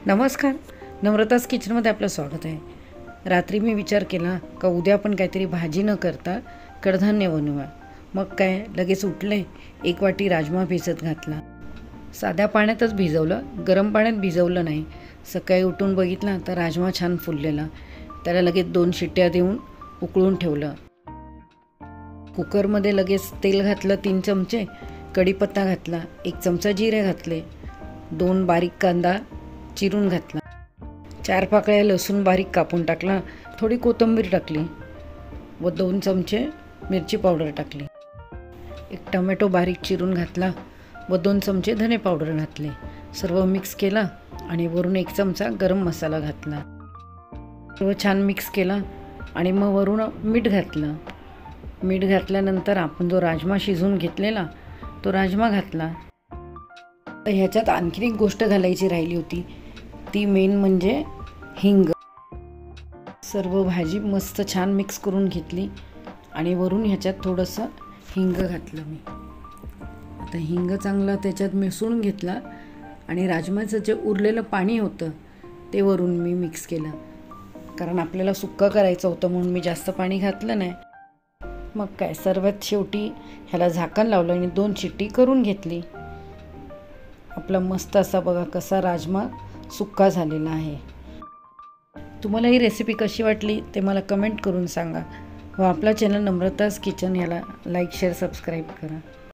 नमस्कार. नम्रताच किचनमध्ये आपलं स्वागत आहे. रात्री मी विचार केला का उद्या आपण काहीतरी भाजी न करता कडधान्य बनवूया. मग काय लगेच उठले, 1 वाटी राजमा भिजत घातला. साध्या पाण्यातच भिजवलं, गरम पाण्यात भिजवलं नाही. सकाळी उठून बघितला तर राजमा छान फुललेला. त्याला लगेच 2 शिट्ट्या देऊन उकळून ठेवलं. कुकरमध्ये लगेच तेल घातलं 3 चमचे, कढीपत्ता घातला, 1 चमचा जिरे घातले, 2 बारीक कांदा चिरून घातला, 4 पाकळ्या लसूण बारीक कापून टाकला, थोडी कोथिंबीर टाकली व 2 चमचे मिरची पावडर टाकली. 1 टोमॅटो बारीक चिरून घातला व 2 चमचे धने पावडर घातले. सर्व मिक्स केला आणि वरून 1 चमचा गरम मसाला घातला. सर्व छान मिक्स केला आणि मग वरून मीठ घातलं. मीठ घातल्यानंतर आपण जो राजमा शिजवून घेतलेला तो राजमा घातला. ह्याच्यात आणखीन एक गोष्ट घालायची राहिली होती, ती मेन म्हणजे हिंग. सर्व भाजी मस्त छान मिक्स करून घेतली आणि वरून ह्याच्यात थोडंसं हिंग घातलं मी. आता हिंग चांगला त्याच्यात मिसळून घेतला आणि राजमाचं जे उरलेलं पाणी होतं ते वरून मी मिक्स केलं, कारण आपल्याला सुक्का करायचं होतं म्हणून मी जास्त पाणी घातलं नाही. मग काय सर्वात शेवटी ह्याला झाकण लावलं आणि 2 शिट्टी करून घेतली. आपला मस्त असा बघा कसा राजमा सुक्का झालेला आहे. तुम्हाला ही रेसिपी कशी वाटली ते मला कमेंट करून सांगा व आपला चॅनल नम्रताज किचन याला लाईक शेअर सबस्क्राईब करा.